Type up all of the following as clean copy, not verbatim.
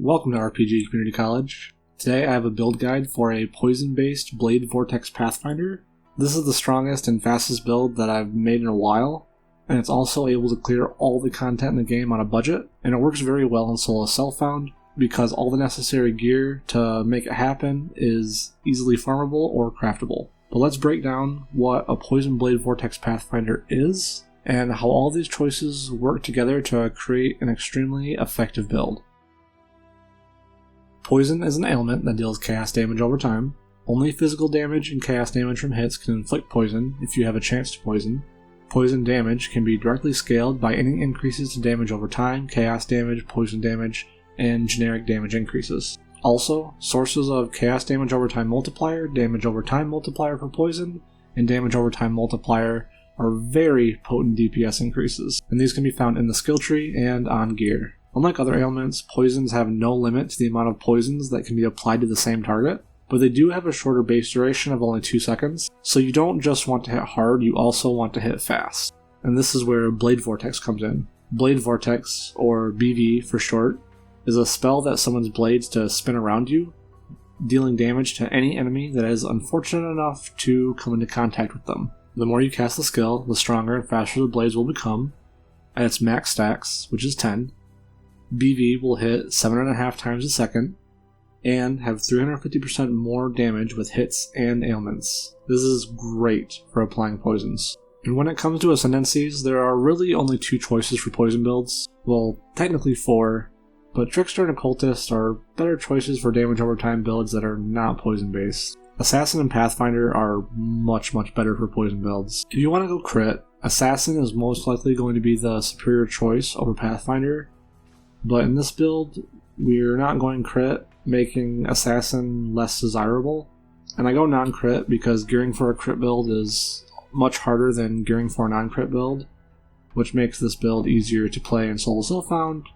Welcome to RPG Community College. Today I have a build guide for a poison-based blade Vortex Pathfinder. This is the strongest and fastest build that I've made in a while, and it's also able to clear all the content in the game on a budget, and it works very well in solo self-found because all the necessary gear to make it happen is easily farmable or craftable. But let's break down what a Poison Blade Vortex Pathfinder is, and how all these choices work together to create an extremely effective build. Poison is an ailment that deals chaos damage over time. Only physical damage and chaos damage from hits can inflict poison if you have a chance to poison. Poison damage can be directly scaled by any increases to damage over time, chaos damage, poison damage, and generic damage increases. Also, sources of chaos damage over time multiplier, damage over time multiplier for poison, and damage over time multiplier are very potent DPS increases, and these can be found in the skill tree and on gear. Unlike other ailments, poisons have no limit to the amount of poisons that can be applied to the same target, but they do have a shorter base duration of only 2 seconds, so you don't just want to hit hard, you also want to hit fast. And this is where Blade Vortex comes in. Blade Vortex, or BV for short, is a spell that summons blades to spin around you, dealing damage to any enemy that is unfortunate enough to come into contact with them. The more you cast the skill, the stronger and faster the blades will become. At its max stacks, which is 10, BV will hit 7.5 times a second, and have 350% more damage with hits and ailments. This is great for applying poisons. And when it comes to ascendancies, there are really only 2 choices for poison builds. Well, technically 4, but Trickster and Occultist are better choices for damage over time builds that are not poison based. Assassin and Pathfinder are much better for poison builds. If you want to go crit, Assassin is most likely going to be the superior choice over Pathfinder, but in this build, we're not going crit, making Assassin less desirable. And I go non-crit because gearing for a crit build is much harder than gearing for a non-crit build, which makes this build easier to play in solo self-found,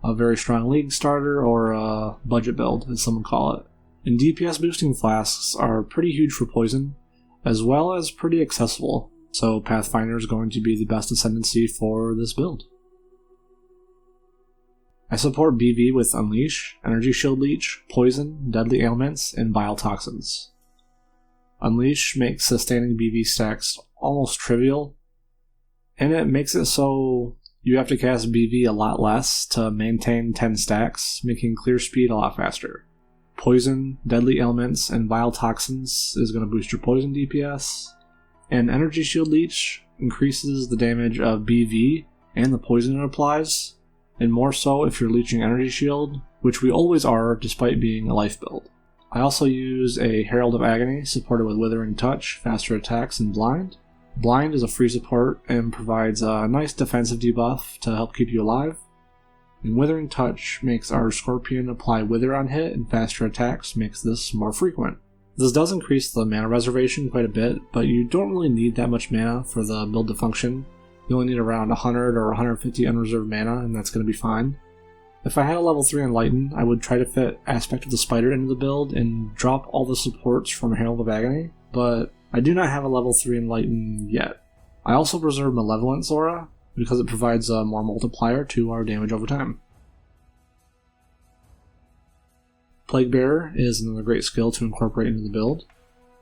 a very strong league starter, or a budget build, as some would call it. And DPS boosting flasks are pretty huge for poison, as well as pretty accessible, so Pathfinder is going to be the best ascendancy for this build. I support BV with Unleash, Energy Shield Leech, Poison, Deadly Ailments, and Bile Toxins. Unleash makes sustaining BV stacks almost trivial, and it makes it so you have to cast BV a lot less to maintain 10 stacks, making clear speed a lot faster. Poison, Deadly Ailments, and Bile Toxins is going to boost your poison DPS, and Energy Shield Leech increases the damage of BV and the poison it applies, and more so if you're leeching Energy Shield, which we always are despite being a life build. I also use a Herald of Agony supported with Withering Touch, faster attacks, and Blind. Blind is a free support and provides a nice defensive debuff to help keep you alive. And Withering Touch makes our Scorpion apply Wither on hit, and faster attacks makes this more frequent. This does increase the mana reservation quite a bit, but you don't really need that much mana for the build to function. You only need around 100 or 150 unreserved mana, and that's going to be fine. If I had a level 3 Enlighten, I would try to fit Aspect of the Spider into the build and drop all the supports from Herald of Agony, but I do not have a level 3 Enlighten yet. I also reserve Malevolence Aura, because it provides a more multiplier to our damage over time. Plague Bearer is another great skill to incorporate into the build.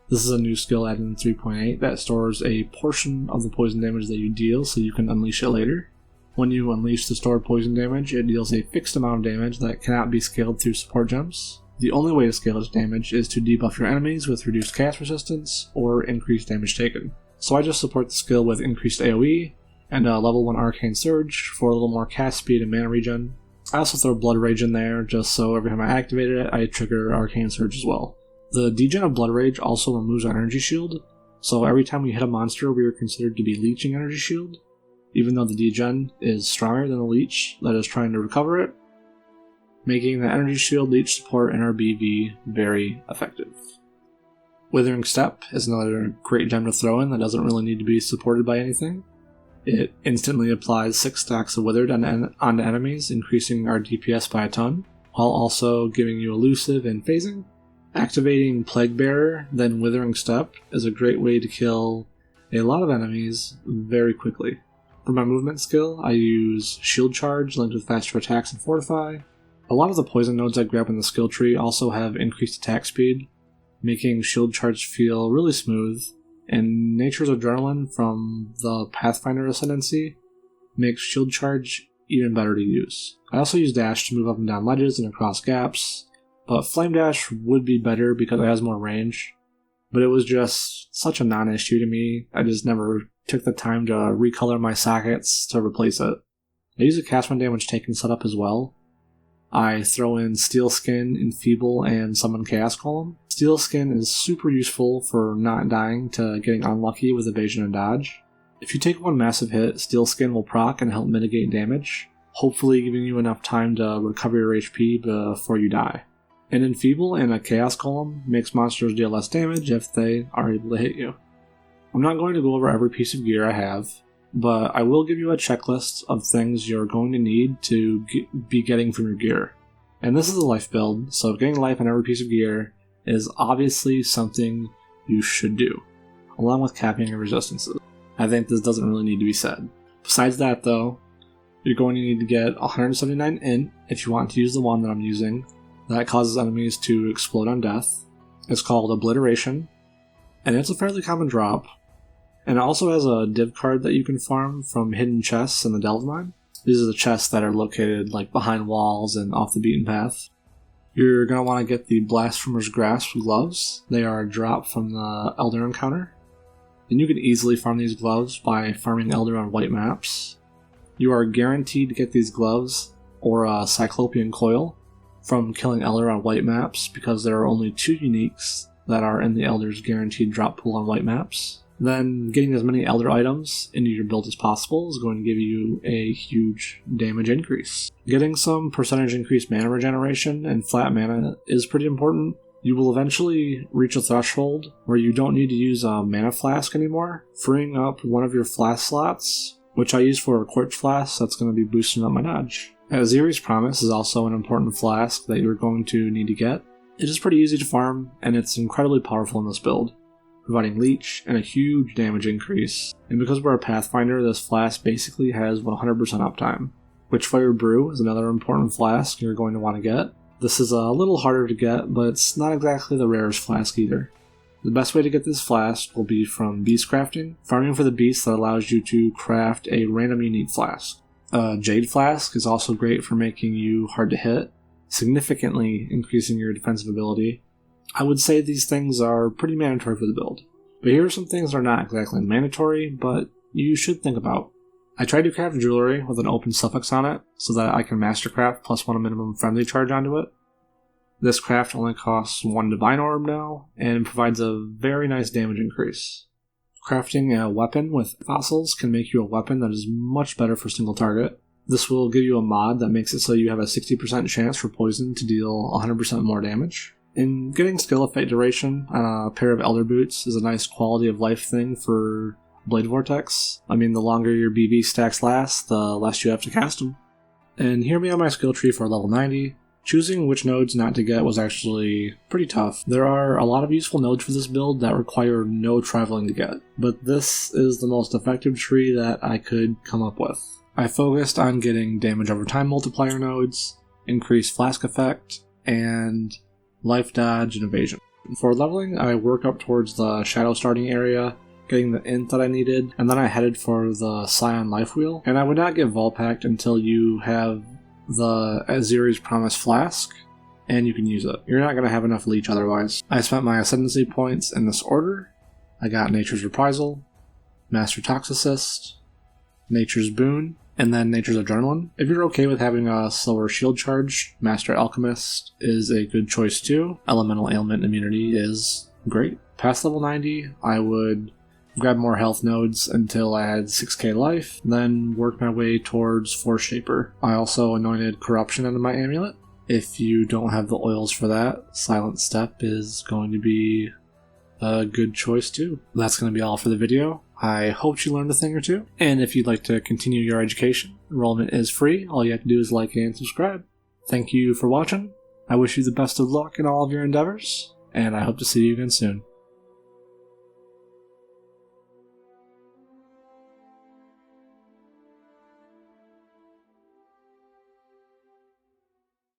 This is a new skill added in 3.8 that stores a portion of the poison damage that you deal so you can unleash it later. When you unleash the stored poison damage, it deals a fixed amount of damage that cannot be scaled through support gems. The only way to scale its damage is to debuff your enemies with reduced cast resistance or increased damage taken. So I just support the skill with increased AoE and a level 1 Arcane Surge for a little more cast speed and mana regen. I also throw Blood Rage in there just so every time I activated it, I trigger Arcane Surge as well. The degen of Blood Rage also removes our energy shield, so every time we hit a monster we are considered to be leeching energy shield, even though the degen is stronger than the leech that is trying to recover it, making the energy shield leech support in our BV very effective. Withering Step is another great gem to throw in that doesn't really need to be supported by anything. It instantly applies 6 stacks of Withered onto enemies, increasing our DPS by a ton, while also giving you elusive and phasing. Activating Plague Bearer, then Withering Step is a great way to kill a lot of enemies very quickly. For my movement skill, I use Shield Charge linked with faster attacks and Fortify, A lot of the poison nodes I grab in the skill tree also have increased attack speed, making shield charge feel really smooth, and Nature's Adrenaline from the Pathfinder Ascendancy makes shield charge even better to use. I also use dash to move up and down ledges and across gaps, but flame dash would be better because it has more range, but it was just such a non-issue to me, I just never took the time to recolor my sockets to replace it. I use a cast when damage taken setup as well. I throw in Steel Skin, Enfeeble, and Summon Chaos Golem. Steel Skin is super useful for not dying to getting unlucky with evasion and dodge. If you take one massive hit, Steel Skin will proc and help mitigate damage, hopefully giving you enough time to recover your HP before you die. An Enfeeble and a Chaos Golem makes monsters deal less damage if they are able to hit you. I'm not going to go over every piece of gear I have, but I will give you a checklist of things you're going to need to be getting from your gear. And this is a life build, so getting life on every piece of gear is obviously something you should do, along with capping your resistances. I think this doesn't really need to be said. Besides that though, you're going to need to get 179 int if you want to use the one that I'm using. That causes enemies to explode on death. It's called Obliteration, and it's a fairly common drop. And it also has a div card that you can farm from hidden chests in the Delve Mine. These are the chests that are located behind walls and off the beaten path. You're going to want to get the Blasphemer's Grasp gloves. They are a drop from the Elder encounter. And you can easily farm these gloves by farming Elder on white maps. You are guaranteed to get these gloves, or a Cyclopean Coil, from killing Elder on white maps because there are only 2 uniques that are in the Elder's guaranteed drop pool on white maps. Then getting as many Elder items into your build as possible is going to give you a huge damage increase. Getting some percentage increased mana regeneration and flat mana is pretty important. You will eventually reach a threshold where you don't need to use a mana flask anymore, freeing up one of your flask slots, which I use for a quartz flask that's going to be boosting up my dodge. Aziri's Promise is also an important flask that you're going to need to get. It is pretty easy to farm, and it's incredibly powerful in this build, providing leech and a huge damage increase. And because we're a Pathfinder, this flask basically has 100% uptime. Witchfire Brew is another important flask you're going to want to get. This is a little harder to get, but it's not exactly the rarest flask either. The best way to get this flask will be from beast crafting, farming for the beast that allows you to craft a random unique flask. Jade Flask is also great for making you hard to hit, significantly increasing your defensive ability. I would say these things are pretty mandatory for the build, but here are some things that are not exactly mandatory, but you should think about. I tried to craft jewelry with an open suffix on it, so that I can mastercraft +1 minimum friendly charge onto it. This craft only costs 1 Divine Orb now, and provides a very nice damage increase. Crafting a weapon with fossils can make you a weapon that is much better for single target. This will give you a mod that makes it so you have a 60% chance for poison to deal 100% more damage. And getting skill effect duration on a pair of Elder Boots is a nice quality of life thing for Blade Vortex. I mean, the longer your BB stacks last, the less you have to cast them. And hear me on my skill tree for level 90. Choosing which nodes not to get was actually pretty tough. There are a lot of useful nodes for this build that require no traveling to get, but this is the most effective tree that I could come up with. I focused on getting damage over time multiplier nodes, increased flask effect, and life dodge and evasion. For leveling, I work up towards the shadow starting area, getting the int that I needed, and then I headed for the Scion life wheel. And I would not get Volpact until you have the Aziri's Promise flask, and you can use it. You're not going to have enough leech otherwise. I spent my ascendancy points in this order. I got Nature's Reprisal, Master Toxicist, Nature's Boon, and then Nature's Adrenaline. If you're okay with having a slower shield charge, Master Alchemist is a good choice too. Elemental Ailment Immunity is great. Past level 90, I would grab more health nodes until I had 6k life, then work my way towards Force Shaper. I also anointed Corruption into my amulet. If you don't have the oils for that, Silent Step is going to be a good choice too. That's going to be all for the video. I hope you learned a thing or two, and if you'd like to continue your education, enrollment is free. All you have to do is like and subscribe. Thank you for watching. I wish you the best of luck in all of your endeavors, and I hope to see you again soon.